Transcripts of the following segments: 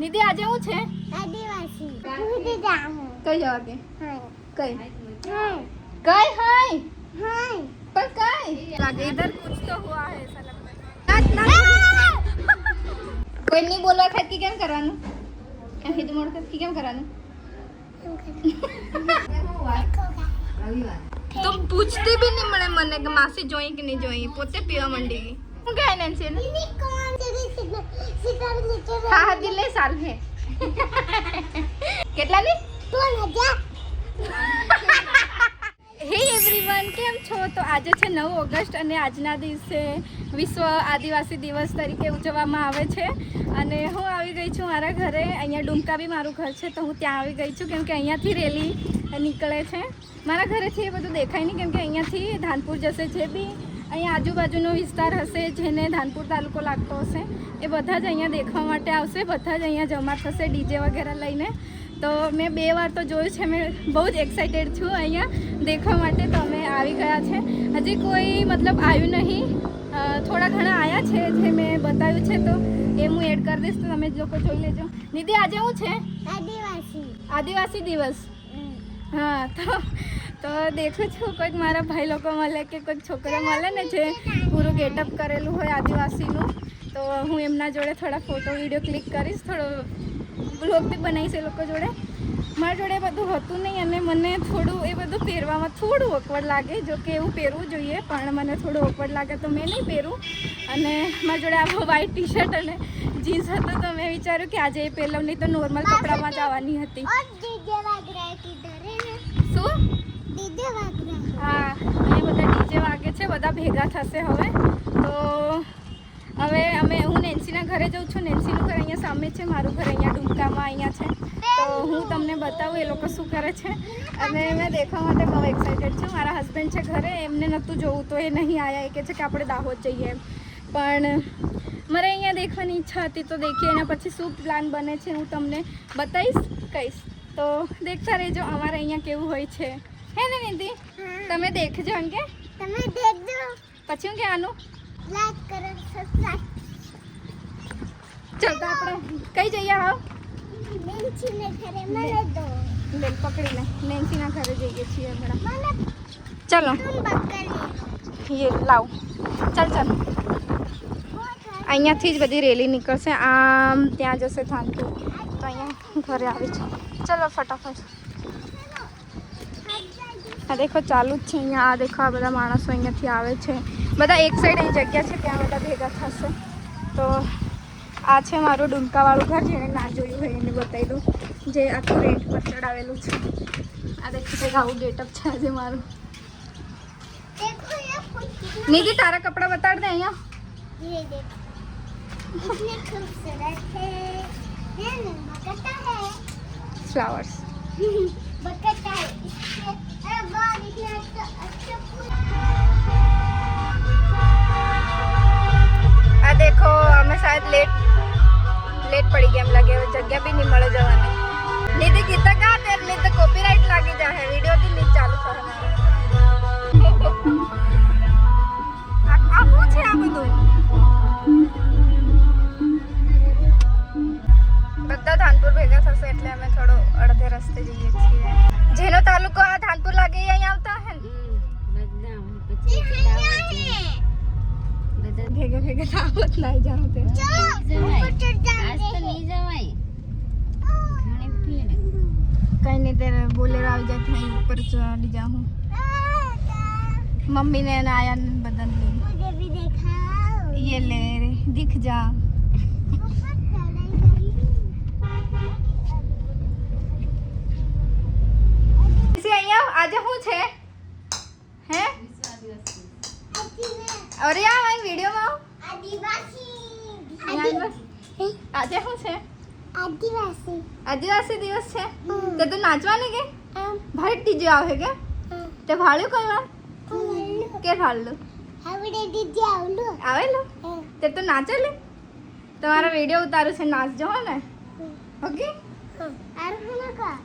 નિધિ આજે હું છે આદિવાસી કઈ જવા કે કઈ હાય હાય હાય पर कई लगे इधर कुछ तो हुआ है ऐसा लगता है कोई नहीं बोल रहा था कि क्या करानू क्या हिद मोड़ कर कि क्या करानू तुम पूछती भी नहीं मने मने के मासी जोई कि नहीं जोई पोते पीवा मंडी की હું કહે નેન્સી ને હા હા દિલે સાલ હે કેટલા ની 2000 હે એવરીવન કેમ છો? તો આજે છે 9 ઓગસ્ટ અને આજના દિવસે વિશ્વ આદિવાસી દિવસ તરીકે ઉજવવામાં આવે છે અને હું આવી ગઈ છું મારા ઘરે. અહીંયા ડુમકા બી મારું ઘર છે તો હું ત્યાં આવી ગઈ છું કેમ કે અહીંયાથી રેલી નીકળે છે. મારા ઘરેથી એ બધું દેખાય નહીં કેમ કે અહીંયાથી ધાનપુર જશે. જે બી અહીંયા આજુબાજુનો વિસ્તાર હશે જેને ધાનપુર તાલુકો લાગતો હશે એ બધા જ અહીંયા દેખવા માટે આવશે. બધા જ અહીંયા જમા થશે ડીજે વગેરે લઈને. તો મેં 2 વાર તો જોયું છે. મેં બહુ જ એક્સાઇટેડ છું અહીંયા દેખવા માટે. તો અમે આવી ગયા છે. હજી કોઈ મતલબ આવ્યું નહીં, થોડા ઘણા આવ્યા છે જે મેં બતાવ્યું છે તો એ હું એડ કરી દઈશ તો તમે લોકો જોઈ લેજો. નિધિ આજે શું છે? આદિવાસી દિવસ. હા તો દેખું છું કોઈક મારા ભાઈ લોકો મળે કે કોઈક છોકરા મળે ને જે પૂરું ગેટઅપ કરેલું હોય આદિવાસીનું તો હું એમના જોડે થોડા ફોટો વિડીયો ક્લિક કરીશ. થોડો બ્લોગ બી બનાવીશ એ લોકો જોડે. મારા જોડે બધું હતું નહીં અને મને થોડું એ બધું પહેરવામાં થોડું ઓકવર્ડ લાગે. જો કે એવું પહેરવું જોઈએ પણ મને થોડું ઓકવર્ડ લાગે તો મેં નહીં પહેરું. અને મારા જોડે આવો વ્હાઈટ ટી શર્ટ અને જીન્સ હતું તો મેં વિચાર્યું કે આજે એ પહેરવું, નહીં તો નોર્મલ કપડામાં જ આવવાની હતી. શું? હા એ બધા ડીજે વાગે છે, બધા ભેગા થશે હવે. તો હવે હું નેન્સીના ઘરે જાઉં છું. નેન્સીનું ઘર અહીંયા સામે છે, મારું ઘર અહીંયા ડુમકામાં અહીંયા છે. તો હું તમને બતાવું એ લોકો શું કરે છે અને મેં દેખવા માટે બહુ એક્સાઇટેડ છું. મારા હસબન્ડ છે ઘરે, એમને નહોતું જોવું તો એ નહીં આવ્યા. એ કહે છે કે આપણે દાહોદ જઈએ એમ. પણ મારે અહીંયા દેખવાની ઈચ્છા હતી તો દેખીએ. એના પછી શું પ્લાન બને છે હું તમને બતાવીશ, કહીશ. તો દેખતા રહેજો અમારે અહીંયા કેવું હોય છે. હે ને નિધિ? તમે દેખજો એમ કે તમે દેખજો પછી હું કે આનું લાઈક કરો સબસ્ક્રાઇબ. ચાલ તો આપણે કઈ જઈએ? આવો નેન્સીને ઘરે મને દો. બેલ પકડીને નેન્સીના ઘરે જઈએ છીએ હમણાં. ચલો ये લાવ. ચાલ ચાલ અહીંયાથી જ બધી રેલી નીકળશે. આમ ત્યાં જશે ધાનપુર તો અહીંયા ઘરે આવી છે. ચલો ફટાફટ. આ દેખો ચાલુ જ છે અહીંયા. આ દેખો આ બધા માણસો અહીંયાથી આવે છે. બધા એક સાઈડ અહીં જગ્યા છે ત્યાં બધા ભેગા થશે. તો આ છે મારું ડુમકાવાળું ઘર. જેણે ના જોયું હોય એને બતાવી દઉં, જે આખું રેન્ટ પર ચડાવેલું છે. આ દેખો કંઈક આવું ગેટઅપ છે આજે મારું. નિધિ તારા કપડાં બતાડ દે અહીંયા. ये देखो कितने खूबसूरत है ना? बकता है फ्लावर्स. बकता है इसके वाह कितना अच्छा फूल. આ દેખો અમે શાયદ લેટ પડી ગયા એમ લાગે. હવે જગ્યા બી નહીં મળે જવાની. નિધિ ગીતા ગા તેર નહીં તો કોપીરાઇટ લાગી જાય. વિડીયો થી નહીં ચાલુ થાય. આ શું છે આ બધું? બધા ધાનપુર ભેગા થશે એટલે અમે થોડો અડધે રસ્તે જઈએ છીએ. જેનો તાલુકો આ ધાનપુર લાગે અહીંયા આવતા હે ને ભેગા ભેગા આવત નહીં જાવ તે કઈ નહીં તેરે બોલેરો આવી જાય ત્યાં ઉપર ચડી જાઉં. मम्मी ने आया बदल ली. मुझे भी दिखाओ. ये ले दिख जा. આજે શું છે હે? અરે આ વિડીયોમાં आदिवासी આજે શું છે? आदिवासी દિવસ છે. તે તું નાચવાની કે ભાઈ ડીજે આવે કે તે ભાળ્યું કઈ વાર કે ભાળલું આવડે દીદી આવલો આવેલું તે તો નાચેલી. તમારો વિડીયો ઉતારું છે, નાચજો હો ને. ઓકે આરોહણ કા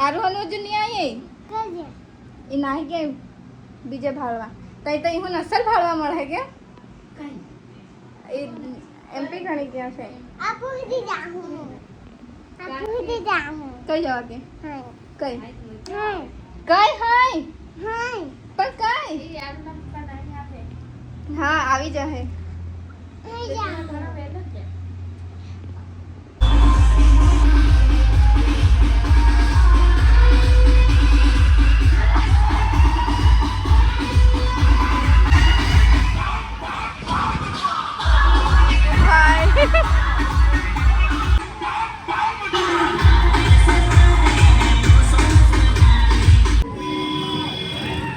આરોહણ જ નહીં આવી કાજે એ નાહી કે બીજે ભાળવા તઈ તઈ હું નસલ ભાળવા મળે કે એ એમપી ઘણી ગયા છે. આપો દીદી જાહું ઉડે જાઉં કઈ જવા દે હા કઈ હા કઈ હાય હા પણ કઈ હા આવી જશે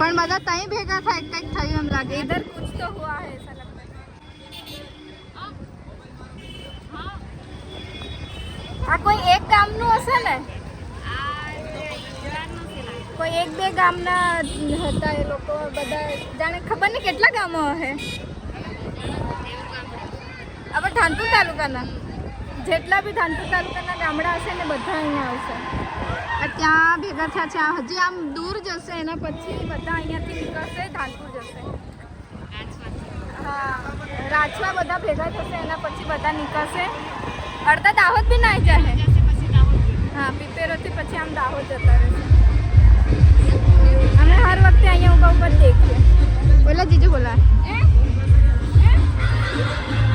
પણ બધા તઈ ભેગા થાય કંઈક થયું એમ લાગે ઇધર કુછ તો હુઆ હે ऐसा लगता है આ કોઈ એક ગામનું હશે ને કોઈ એક બે ગામના હતા એ લોકો બધા જાણે ખબર ને કેટલા ગામો હશે આપણે ધાનપુર તાલુકાના જેટલા બી ધાનપુર તાલુકાના ગામડા હશે ને બધા અહીંયા આવશે આ ત્યાં ભેગા થયા છે આ હજી આમ દૂર જશે એના પછી બધા અહીંયાથી નીકળશે ધાનપુર જશે હા રાજવા બધા ભેગા થશે એના પછી બધા નીકળશે અડધા દાહોદ બી ના જાય હા પીપેરોથી પછી આમ દાહોદ જતા રહેશે અમે હર વખતે અહીંયા ऊपर ऊपर देखिए बोला जीजू बोला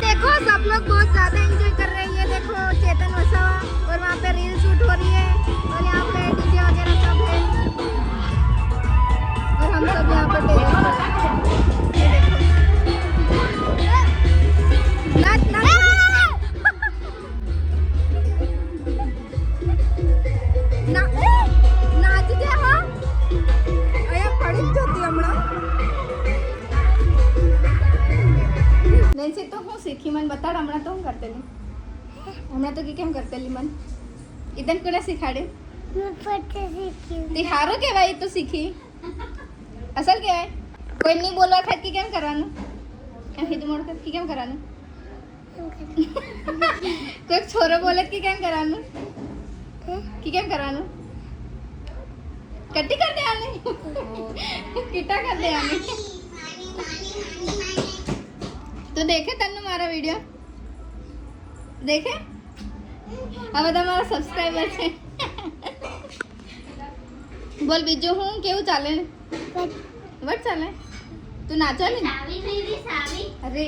देखो सब लोग बहुत ज़्यादा एंजॉय कर रहे हैं ये देखो चेतन वसावा और वहाँ पे रील शूट हो रही है और यहाँ पे डीजे वगैरह सब है और हम सब यहाँ पर टेरेस पर ये देखो नाच नाच नाच जे हाँ અહીંયા પડી જ જતી હમણાં નેન્સી તો હું શીખી મને બતાડ હમણાં તો હું કરતેલી હમણાં તો કેમ કરતેલી મન ઈદન કોને શીખાડ્યું मैं पढ़ते सीखी તે હારું કહેવાય તો શીખી અસલ કહેવાય કોઈ નહીં બોલવા થાય કે કેમ કરવાનું એમ હિદુ મોડ કે કેમ કરવાનું કોઈ છોરો બોલે કે કેમ કરવાનું કે કેમ કરવાનું કટ્ટી કર દેવાની કીટા કર દેવાની તો દેખે તને મારા વિડિયો દેખે આ બધા મારા સબસ્ક્રાઇબર છે બોલ બીજું હું કેવું ચાલે ને વટ ચાલે તું નાચવાની અરે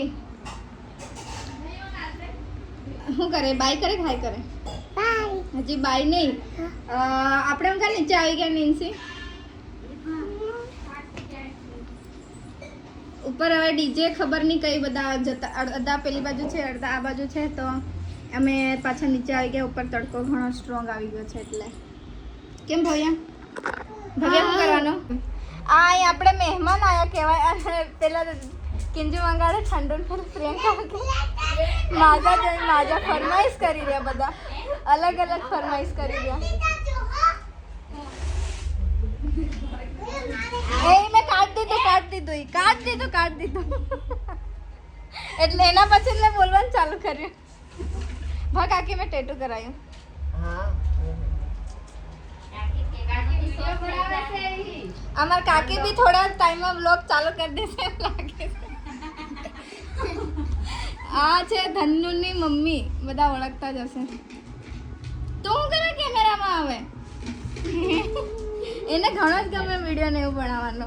શું કરે બાય કરે ખાય કરે बाय હજી બાય નહીં આપણે એમ કા નીચે આવી ગયા નીન્સી ઉપર હવે ડીજે ખબર નહીં કઈ બધા જતા અડધા પેલી બાજુ છે અડધા આ બાજુ છે તો અમે પાછા નીચે આવી ગયા ઉપર તડકો ઘણો સ્ટ્રોંગ આવી ગયો છે એટલે કેમ ભવ્યા ભવ્યા શું કરવાનો આ અહીં આપણે મહેમાન આવ્યા કહેવાય અને પેલા કિંજુ મંગાડે ઠંડુ ફેર પ્રિયંકા માજા ફરમાઈશ કરી રહ્યા બધા અલગ અલગ ફરમાઈશ કરી રહ્યા એ મેં કાઢ દીધું એટલે એના પછી મેં બોલવાનું ચાલુ કર્યું ભાગ કાકી મેં ટેટુ કરાયું અમાર કાકી भी थोड़ा टाइम में व्लॉग चालू कर देते हैं लागे આ છે ધન્નુની મમ્મી બધા ઓળખતા જ હશે તો હું કરે કેમેરામાં આવે એને ઘણો જ ગમે વિડીયો ને એવું બનાવવાનો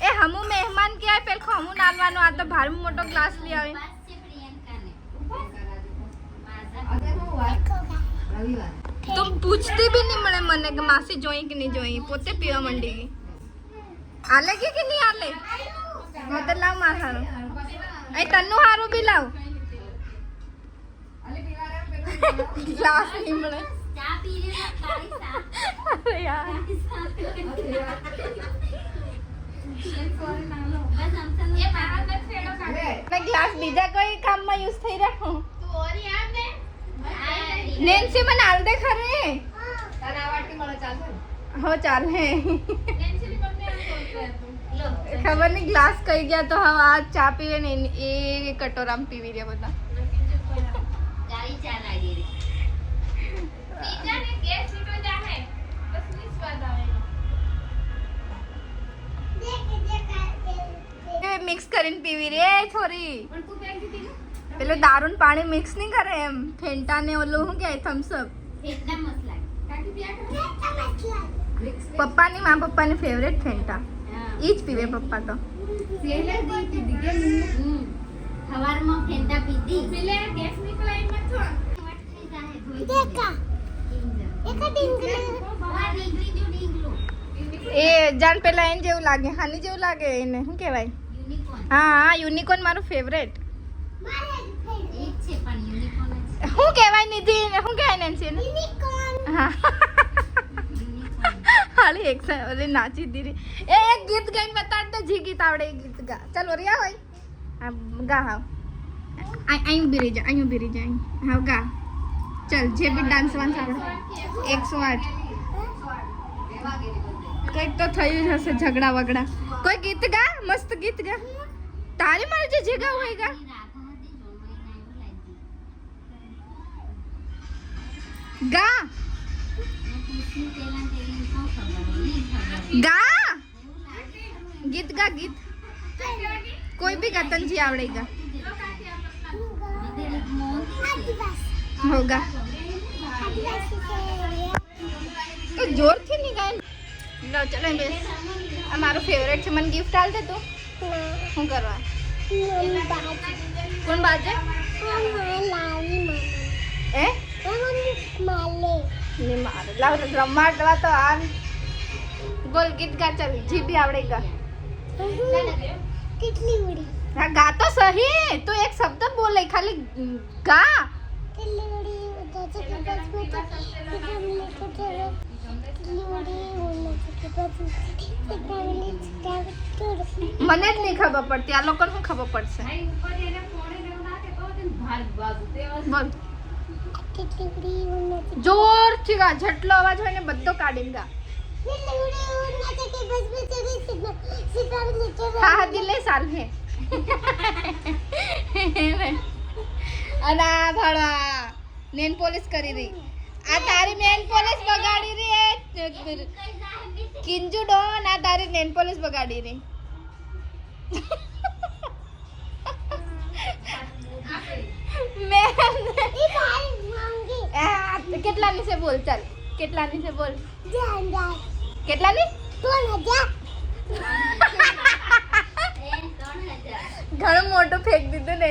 એ હમુ મહેમાન કે આય પેલ હમુ નાલવાનો આ તો ભારે મોટો ગ્લાસ લઈ આવી तुम पूछती भी नहीं मने मने के मासी जोई कि नहीं जोई पोते पीवा मंडी की आले की कि नहीं आले मतलब लाव मार हारो आई तन्नू हारो भी लाव ग्लास नहीं मने अरे यार मैं ग्लास बीजा कोई काम में यूज થઈ રાખું નેન્સી મને આલ દે ખરે તનાવાટી મળે ચાલે હો ચાલે ખબર નહીં ગ્લાસ કઈ ગયા તો હવે આ ચા પીવે ને એ કટોરામાં પીવી રહ્યા બધા ગાડી ચા લાગી રે બીજા ને ગેસ નીકળ જાહે બસ ની સ્વાદ આવે મિક્સ કરીને પીવી રે છોરી પણ તું પેક દીધી ને પેલું દારૂન પાણી મિક્સ નહીં કરે એમ ફેન્ટા ને ઓલું શું કહેવાય થમ્સઅપ ફેંટા મસલા કાકી પિયા કરો પપ્પાની મા પપ્પાની ફેવરેટ ફેન્ટા ઈ જ પીવે પપ્પા તો સવારમાં ફેંટા પીધી પેલે ગેસ નીકળાય મત દેખા એકા ડીંગલી એ જાન પેલા એને જેવું લાગે હાની જેવું લાગે એને શું કહેવાય હા યુનિકોર્ન મારું ફેવરેટ શું કહેવાય નિધિ શું કહેવાય નેન્સી એને હા હાલી એક ઓલી નાચી દીધી એ એક ગીત ગાઈને બતાડ તો જી ગીત આવડે એ ગીત ગા ચાલ ઓરિયા હોય હા ગા હાવ અહીં ઉભી રહી જા અહીં ઉભી રહી જા હાવ ગા ચાલ જે બી ડાન્સ વાન્સ આવડે 108 કંઈક તો થયું જ હશે ઝઘડા વગડા કોઈ ગીત ગા મસ્ત ગીત ગા તારી મરજી જે ગાવું હોય ગા ગા ગા ગીત ગા ગીત કોઈ બી ગા તને જે આવડે ગા હોગા તો જોરથી નહીં ગાય લો ચલો બેસ આ મારું ફેવરેટ છે મને ગિફ્ટ આલ દે તું શું કરવા કોણ બાજે એ ની મારે લાવ રમાડવા તો આ બોલ ગીત ગા ચાલ જી બી આવડે ગા કેટલી ઉડી હા ગા તો સહી તું એક શબ્દ બોલ ખાલી ગા કેટલી ઉડી ઉદાસે કે બસ में तो हमने तो चलो કેટલી ઉડી ઉડને કે બસ મને જ નહીં ખબર પડતી આ લોકોને શું ખબર પડશે બોલ કેટલી ઉડી ઉડને જોરથી ગા જેટલો અવાજ હોય ને બધો કાઢીને ગા કેટલી ઉડી ઉડને કે બસ में चढ़ी सितार नीचे હા હા દિલે સાલ હે અને આ ભાડા નેન પોલિશ કરી રહી આ તારી નેન પોલિશ બગાડી રહી કિંજુ ડોન આ તારી નેન પોલિશ બગાડી રહી મેં એ ભાઈ માંગી કેટલાની છે બોલ ચાલ કેટલાની છે બોલ જાન કેટલાની 3000 ઘણું મોટું ફેંક દીધું ને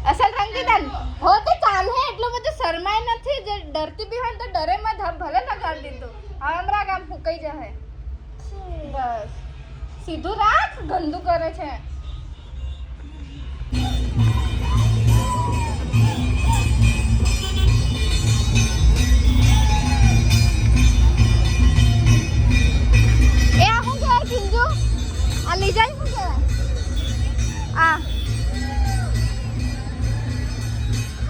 અસલ રંગ દીધા હો તો ચાલે એટલું બધું શરમાય નથી જે ડરતી બી હોય ને તો ડરે માં ભલે લગાડી દીધું હવે હમણાં કામ ફૂંકાઈ જાય બસ સીધું રાખ ગંદુ કરે છે એ આ શું કહેવાય કિંજુ આ લઈ જાય શું કહેવાય આ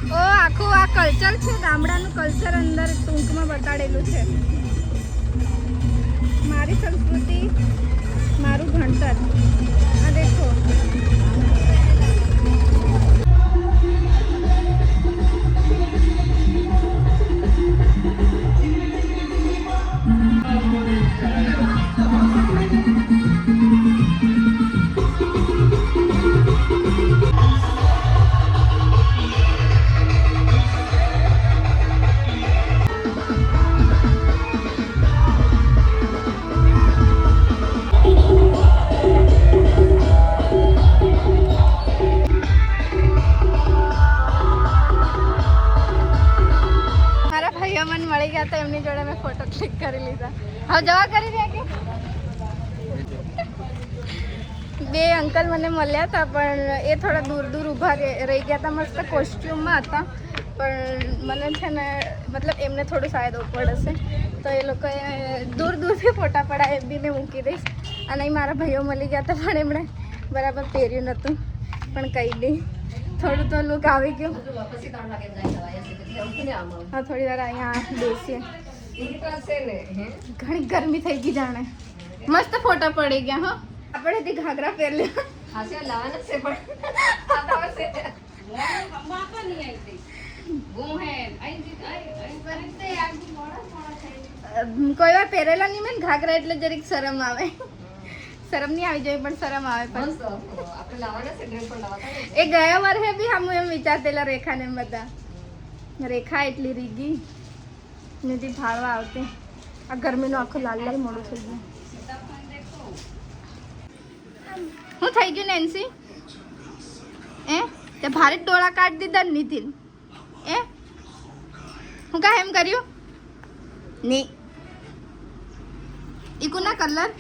ઓ આખું આ કલ્ચર છે ગામડાનું કલ્ચર અંદર ટૂંકમાં બતાડેલું છે મારી સંસ્કૃતિ મારું ભણતર આ દેખો મળી ગયા તો એમની જોડે મેં ફોટો ક્લિક કરી લીધા હવે જવા કરી રહ્યા કે બે અંકલ મને મળ્યા હતા પણ એ થોડા દૂર દૂર ઊભા રહી ગયા હતા મસ્ત કોસ્ટ્યુમમાં હતા પણ મને છે ને મતલબ એમને થોડું શાયદ ઓકવર્ડ હશે તો એ લોકોએ દૂર દૂરથી ફોટા પડાય બીને મૂકી દઈશ અને અહીં મારા ભાઈઓ મળી ગયા હતા પણ એમણે બરાબર પહેર્યું નહોતું પણ કંઈ નહીં થોડું તો લુક આવી ગયું હા થોડી વાર અહીંયા બેસીએ ઘણી ગરમી થઈ ગઈ જાણે મસ્ત ફોટા પડી ગયા હો આપણે તે ઘાઘરા પહેર કોઈ વાર પહેરેલા નહીં મેં ઘાઘરા એટલે જરીક શરમ આવે શરમ નહીં આવી જોઈએ પણ શરમ આવે પણ મસ્ત આપણે લાવવાના છે ડ્રેસ પણ લાવતા ને. એ ગયા વર્ષે બી હમ એમ વિચારતેલા રેખાને એમ બધા રેખા એટલી રીગી નથી ભાળવા આવતી આ ગરમીનો આખો લાલ લાલ મોડું થઈ ગયું શું થઈ ગયું નેન્સી એ તે ભારે ડોળા કાઢી દીધા ને નીતિન એ હું કા એમ કર્યું ની ઈકુના કલર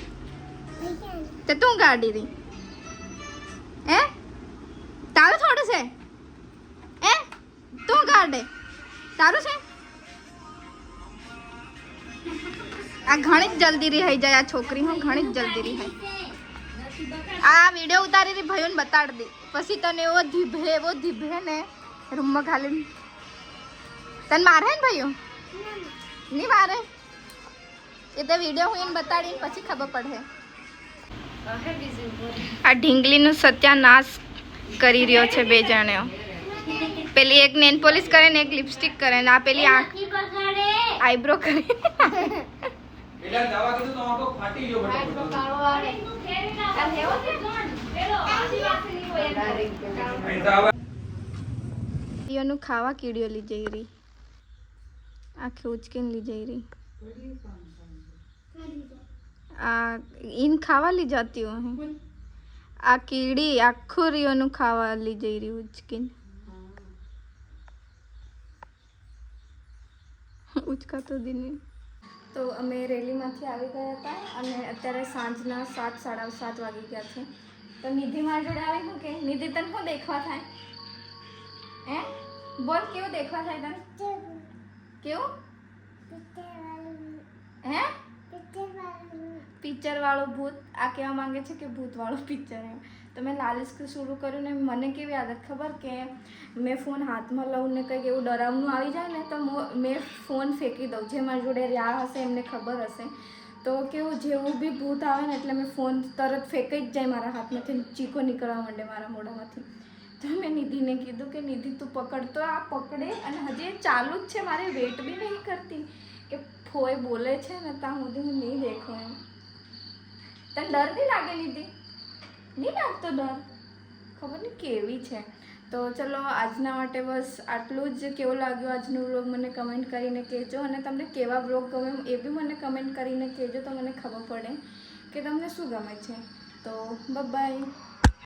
તે તું કાઢી રહી એ તારું થોડું છે એ તું કાઢે તારું છે આ ઘણી જ જલ્દી રિહાઈ જાય આ છોકરી હું ઘણી જ જલ્દી રિહાઈ આ વિડીયો ઉતારી ભાઈઓને બતાડી દે પછી તને એવો ધીભે ને રૂમમાં ખાલી તને મારે ને ભાઈઓ નહીં મારે એ તો વિડીયો હું એને બતાડીને પછી ખબર પડે આ ઢીંગલીનું સત્યાનાશ કરી રહ્યો છે બે જણ્યો પેલી એક નેલ પોલિશ કરે ને એક લિપસ્ટિક કરે ને આ પેલી આંખ આઈબ્રો કરે એનું ખાવા કીડીઓ લઈ જઈ રહી આખી ઉચકીને લઈ જઈ રહી આ ઈન ખાવા લઈ જતી હોય આ કીડી આખું રીઓનું ખાવા લઈ જઈ રહી ઉચકીને ઉચકાતો દીને તો અમે રેલીમાંથી આવી ગયા હતા અને અત્યારે સાંજના 7 સાડા 7 વાગી ગયા છે તો નિધિ મારા જોડે આવે શું કે નિધિ તને શું દેખવા થાય હે બોલ કેવું દેખવા થાય તને કેવું હે પિક્ચર વાળું ભૂત આ કહેવા માંગે છે કે ભૂત વાળું પિક્ચર એમ તો મેં લાલિશ શરૂ કર્યું ને મને કેવી આદત ખબર કે મેં ફોન હાથમાં લઉં ને કંઈક એવું ડરાવનું આવી જાય ને તો મેં ફોન ફેંકી દઉં જે મારી જોડે રહ્યા હશે એમને ખબર હશે તો કેવું જેવું બી ભૂત આવે ને એટલે મેં ફોન તરત ફેંકી જ જાય મારા હાથમાંથી ચીકો નીકળવા માંડે મારા મોઢામાંથી તો મેં નિધિને કીધું કે નિધિ તું પકડ તો આ પકડે અને હજી ચાલુ જ છે મારે વેટ બી નહીં કરતી કે ફોય બોલે છે ને ત્યાં સુધી હું નહીં દેખું એમ તને ડર નહીં લાગે નિધિ નહીં લાગતો ડર ખબર નહીં કેવી છે તો ચલો આજના માટે બસ આટલું જ કેવું લાગ્યું આજનું વ્લોગ મને કમેન્ટ કરીને કહેજો અને તમને કેવા વ્લોગ ગમે એ બી મને કમેન્ટ કરીને કહેજો તો મને ખબર પડે કે તમને શું ગમે છે તો બાય